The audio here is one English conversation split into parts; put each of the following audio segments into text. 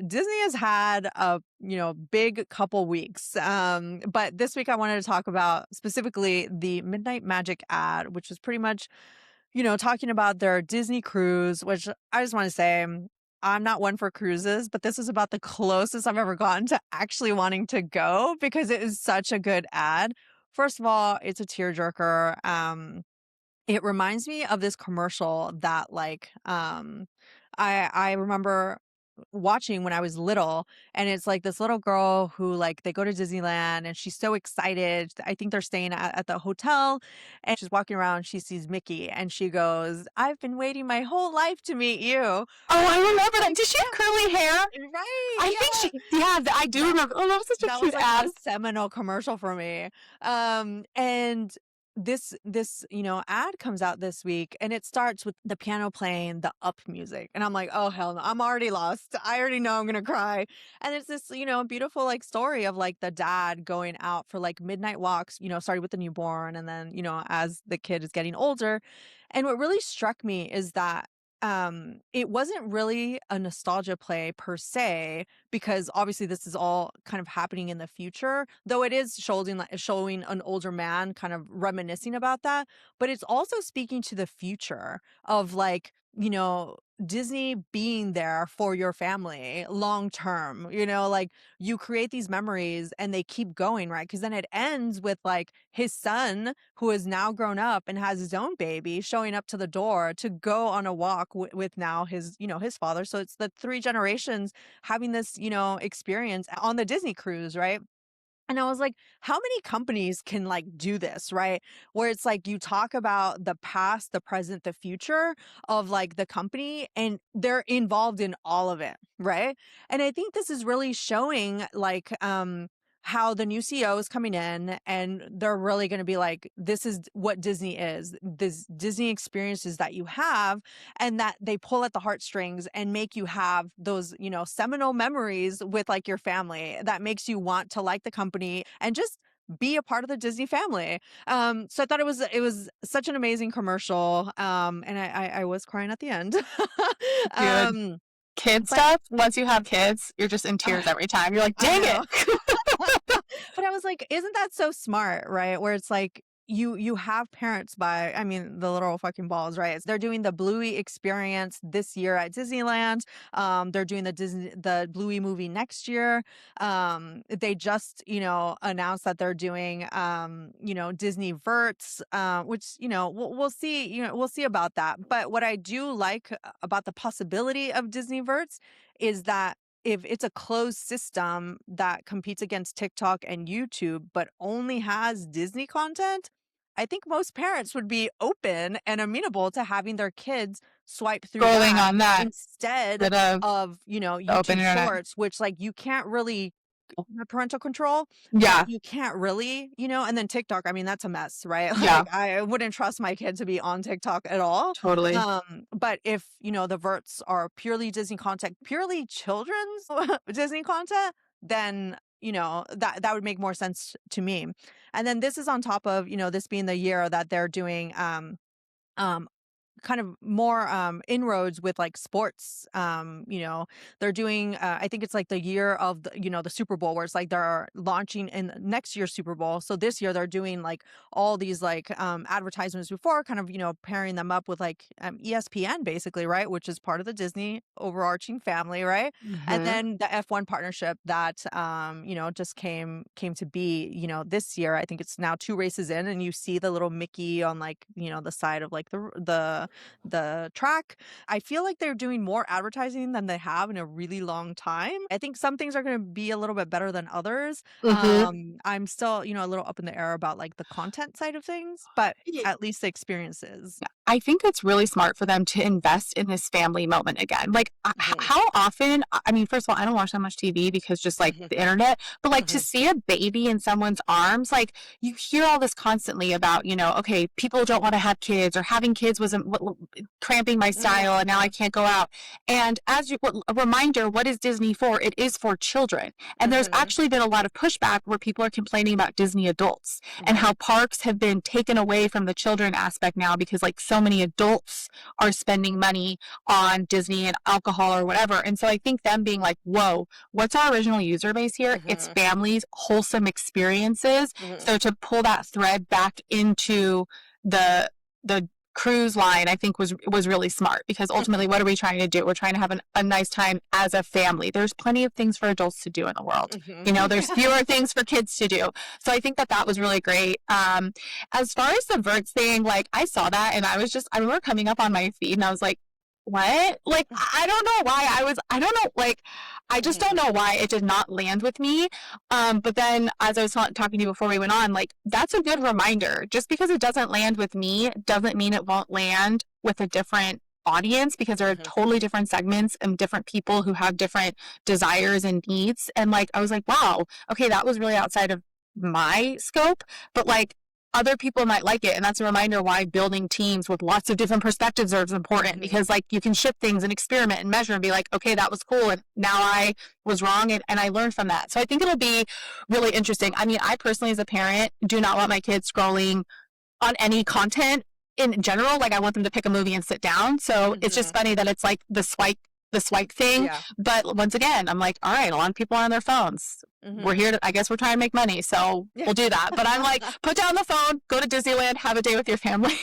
Disney has had a, big couple weeks. But this week I wanted to talk about specifically the Midnight Magic ad, which is pretty much, talking about their Disney cruise, which I just want to say I'm not one for cruises, but this is about the closest I've ever gotten to actually wanting to go because it is such a good ad. First of all, it's a tearjerker. It reminds me of this commercial that I remember watching when I was little, and it's like this little girl who like they go to Disneyland and she's so excited. I think they're staying at the hotel and she's walking around, she sees Mickey and she goes, "I've been waiting my whole life to meet you." Oh, I remember that. Like, Did she have curly hair? right. I think she, yeah, I do remember. Oh, that was such a That was cute like ad. a seminal commercial for me. And this ad comes out this week and it starts with the piano playing the up music. And I'm like, oh hell no, I'm already lost. I already know I'm gonna cry. And it's this, beautiful like story of like the dad going out for like midnight walks, starting with the newborn and then, as the kid is getting older. And what really struck me is that it wasn't really a nostalgia play per se, because obviously this is all kind of happening in the future, though it is showing an older man kind of reminiscing about that, but it's also speaking to the future of like, Disney being there for your family long term, like you create these memories and they keep going, right? Because then it ends with like his son, who is now grown up and has his own baby, showing up to the door to go on a walk with now his, his father. So it's the three generations having this, experience on the Disney cruise, right? And I was like, how many companies can like do this, right? Where it's like you talk about the past, the present, the future of like the company, and they're involved in all of it, right? And I think this is really showing like how the new CEO is coming in and they're really going to be like, this is what Disney is, this Disney experiences that you have, and that they pull at the heartstrings and make you have those, seminal memories with like your family that makes you want to like the company and just be a part of the Disney family. So I thought it was such an amazing commercial. And I was crying at the end. Dude, um, kid but stuff. Once you have kids, you're just in tears every time. You're like, I dang know. it. But I was like, isn't that so smart, right? Where it's like you have parents by, I mean, the literal fucking balls, right? They're doing the Bluey experience this year at Disneyland. They're doing the Bluey movie next year. They just, announced that they're doing Disney Verts, which, we'll see, we'll see about that. But what I do like about the possibility of Disney Verts is that if it's a closed system that competes against TikTok and YouTube, but only has Disney content, I think most parents would be open and amenable to having their kids swipe through Scrolling that on that instead instead of of, the open YouTube internet. shorts, which like you can't really have parental control, but Yeah. you can't really, and then TikTok, I mean, that's a mess, right? Yeah. Like I wouldn't trust my kid to be on TikTok at all. Totally. But if, the verts are purely Disney content, purely children's Disney content, then, that would make more sense to me. And then this is on top of, this being the year that they're doing um kind of more inroads with like sports. They're doing I think it's like the year of the Super Bowl, where it's like they're launching in next year's Super Bowl. So this year they're doing like all these like advertisements before, kind of pairing them up with like ESPN basically, right, which is part of the Disney overarching family, right? And Hmm. then the F1 partnership that just came to be, this year. I think it's now 2 races in and you see the little Mickey on like the side of like the track. I feel like they're doing more advertising than they have in a really long time. I think some things are going to be a little bit better than others. Hmm. I'm still, a little up in the air about like the content side of things, but at least the experiences. I think it's really smart for them to invest in this family moment again. Like, Mhm, how often? I mean, first of all, I don't watch that much TV because just like mhm, the internet, but like to mhm, see a baby in someone's arms, like you hear all this constantly about, okay, people don't want to have kids or having kids was cramping my style and now I mhm, can't go out. And as a reminder, what is Disney for? It is for children. And there's mhm, actually been a lot of pushback where people are complaining about Disney adults and right. how parks have been taken away from the children aspect now because like so so many adults are spending money on Disney and alcohol or whatever. And so I think them being like, whoa, what's our original user base here? It's Mhm. families, wholesome experiences. Mhm. So to pull that thread back into the cruise line, I think was really smart, because ultimately, Mhm. what are we trying to do? We're trying to have a nice time as a family. There's plenty of things for adults to do in the world. Mhm. You know, there's Yeah. fewer things for kids to do. So I think that was really great. As far as the Verts thing, like I saw that and I remember coming up on my feed and I was like, what? Like, I don't know why I don't know, like, I just don't Mhm. know why it did not land with me. But then as I was talking to you before we went on, like, that's a good reminder. Just because it doesn't land with me doesn't mean it won't land with a different audience, because there are Mhm. totally different segments and different people who have different desires and needs. And like, I was like, wow, okay, that was really outside of my scope, but like, other people might like it. And that's a reminder why building teams with lots of different perspectives is important, Mhm. because like you can ship things and experiment and measure and be like, okay, that was cool. And now I was wrong, and I learned from that. So I think it'll be really interesting. I mean, I personally, as a parent, do not want my kids scrolling on any content in general. Like, I want them to pick a movie and sit down. So it's just Mhm. funny that it's like the swipe thing. Yeah. But once again, I'm like, all right, a lot of people are on their phones. We're Mhm. here to, I guess we're trying to make money. So Yeah. we'll do that. But I'm like, put down the phone, go to Disneyland, have a day with your family.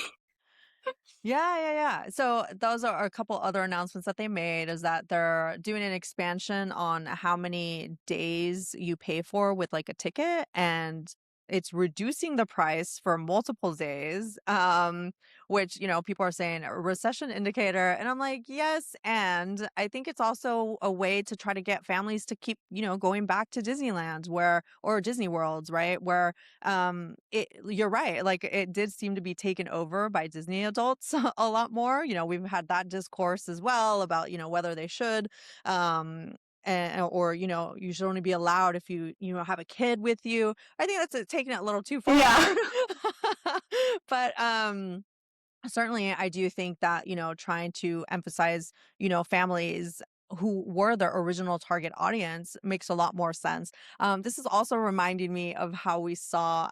Yeah, yeah, yeah. So those are a couple other announcements that they made, is that they're doing an expansion on how many days you pay for with like a ticket, and it's reducing the price for multiple days. Which, people are saying a recession indicator, and I'm like, yes, and I think it's also a way to try to get families to keep, going back to Disneyland, where or Disney Worlds, right? Where you're right, like it did seem to be taken over by Disney adults a lot more. We've had that discourse as well about, whether they should, um or you should only be allowed if you have a kid with you. I think that's taking it a little too Yeah. far. But certainly, I do think that, trying to emphasize, families who were the original target audience makes a lot more sense. This is also reminding me of how we saw,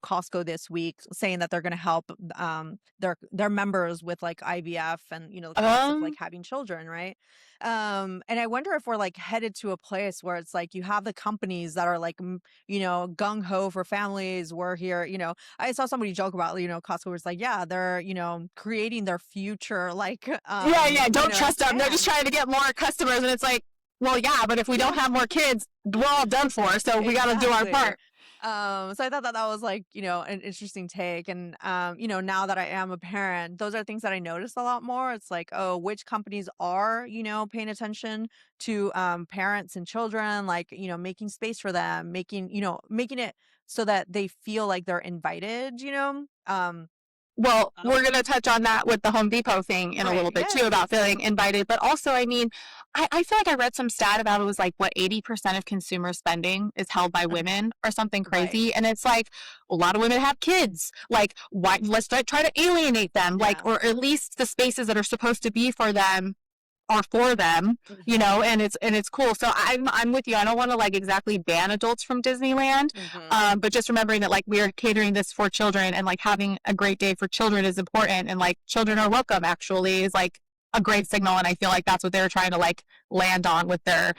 Costco this week saying that they're going to help their members with like IVF and, the cost of like Um, having children, right? And I wonder if we're like headed to a place where it's like you have the companies that are like, gung ho for families. We're here, I saw somebody joke about, Costco was like, yeah, they're, creating their future, like, yeah, yeah. Don't trust them. They're just span. trying to get more customers. And it's like, well, yeah, but if we don't Yeah, have more kids, we're all done for. So we got to do our exactly. part. So I thought that that was like, an interesting take. And, now that I am a parent, those are things that I notice a lot more. It's like, oh, which companies are, paying attention to, parents and children, like, making space for them, making it so that they feel like they're invited. Well, Oh, we're going to touch on that with the Home Depot thing in a right. little bit too, Yes. about feeling invited. But also, I mean, I feel like I read some stat about it was like, what, 80% of consumer spending is held by Mhm. women or something Right. crazy. And it's like, a lot of women have kids. Like, why, let's not try to alienate them, like, Yeah. or at least the spaces that are supposed to be for them are for them, Mhm. and it's cool. So I'm with you. I don't want to like exactly ban adults from Disneyland, Mhm. but just remembering that like we are catering this for children, and like having a great day for children is important, and like children are welcome actually is like a great signal, and I feel like that's what they're trying to like land on with the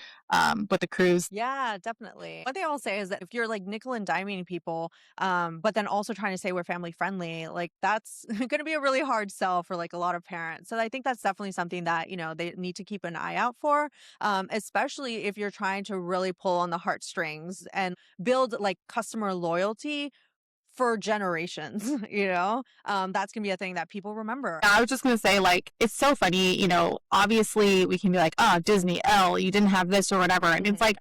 cruise. Yeah, definitely. One thing I will say is that if you're like nickel and diming people, but then also trying to say we're family friendly, like that's going to be a really hard sell for like a lot of parents. So I think that's definitely something that, they need to keep an eye out for, especially if you're trying to really pull on the heartstrings and build like customer loyalty for generations. That's going to be a thing that people remember. I was just gonna say, like, it's so funny, obviously we can be like, oh, Disney, L, you didn't have this or whatever. And it's Hmm. like,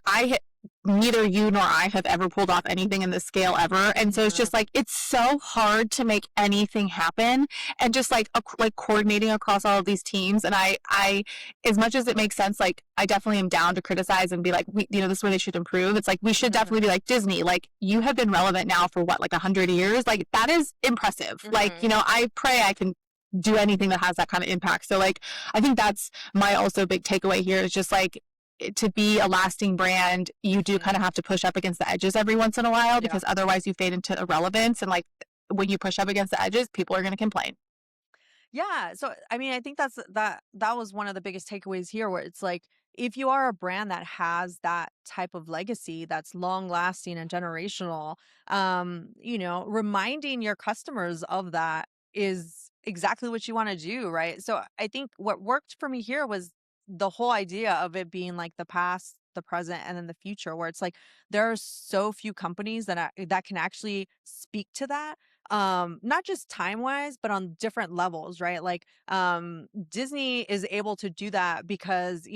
neither you nor I have ever pulled off anything in this scale ever. And so it's Hmm. just like, it's so hard to make anything happen, and just like, like coordinating across all of these teams. And as much as it makes sense, like, I definitely am down to criticize and be like, this is where they should improve. It's like, we should definitely be like, Disney, like, you have been relevant now for what, like 100 years? Like, that is impressive. Like, Hmm. I pray I can do anything that has that kind of impact. So like, I think that's my also big takeaway here, is just like, to be a lasting brand, you do Hmm. kind of have to push up against the edges every once in a while, Yeah. because otherwise you fade into irrelevance. And like, when you push up against the edges, people are going to complain. Yeah, so I mean, I think that was one of the biggest takeaways here where it's like if you are a brand that has that type of legacy that's long lasting and generational, reminding your customers of that is exactly what you want to do, right? So I think what worked for me here was the whole idea of it being like the past, the present, and then the future, where it's like there are so few companies that can actually speak to that, not just time wise but on different levels, right? Like Disney is able to do that because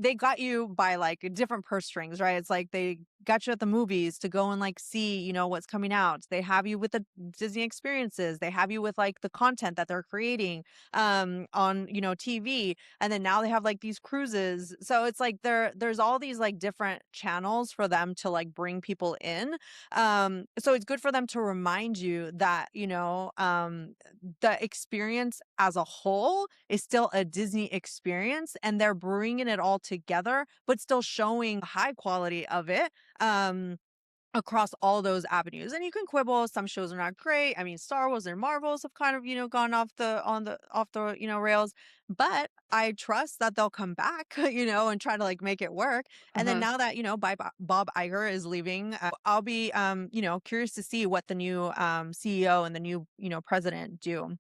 they got you by like different purse strings, right? It's like they got you at the movies to go and like see what's coming out. They have you with the Disney experiences, they have you with like the content that they're creating on TV, and then now they have like these cruises. So it's like there's all these like different channels for them to like bring people in. So it's good for them to remind you that, the experience as a whole is still a Disney experience and they're bringing it all together, but still showing the high quality of it. Across all those avenues. And you can quibble, some shows are not great. I mean, Star Wars and Marvels have kind of, gone off the, rails, but I trust that they'll come back, and try to like make it work. And then Hmm. now that, Bob Iger is leaving, I'll be curious to see what the new CEO and the new, president do.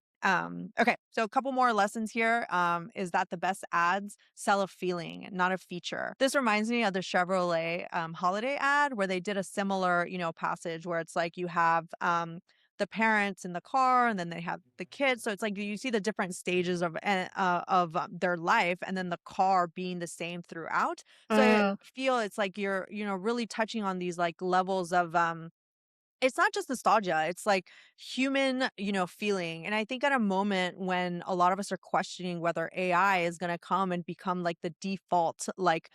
Okay, so a couple more lessons here. Is that the best ads sell a feeling, not a feature. This reminds me of the Chevrolet holiday ad where they did a similar, passage where it's like you have the parents in the car and then they have the kids. So it's like you see the different stages of their life and then the car being the same throughout. So I Mm. feel it's like you're, really touching on these like levels of it's not just nostalgia, it's like human, feeling. And I think at a moment when a lot of us are questioning whether AI is going to come and become like the default like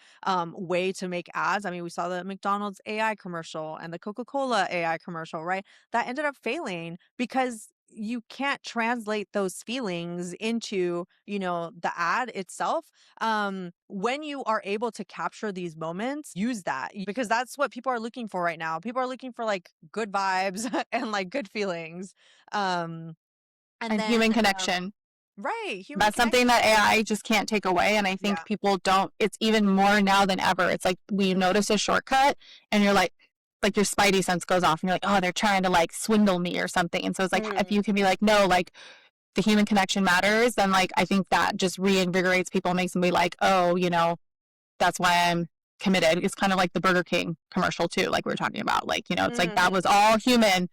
way to make ads. I mean, we saw the McDonald's AI commercial and the Coca-Cola AI commercial, right? That ended up failing because you can't translate those feelings into, the ad itself. When you are able to capture these moments, use that because that's what people are looking for right now. People are looking for like good vibes and like good feelings. Um, and And then, human connection. right, human That's something that connection. AI just can't take away. And I think Yeah. people don't, it's even more now than ever. It's like we notice a shortcut and you're like your spidey sense goes off and you're like, oh, they're trying to like swindle me or something. And so it's like, if Mm, you can be like, no, like the human connection matters, then like I think that just reinvigorates people, makes them be like, oh, that's why I'm committed. It's kind of like the Burger King commercial too, like we were talking about. Like, it's like that mm, was all human.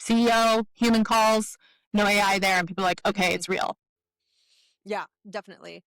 CEO, human calls, no AI there, and people are like, okay, mhm. it's real. Yeah, definitely.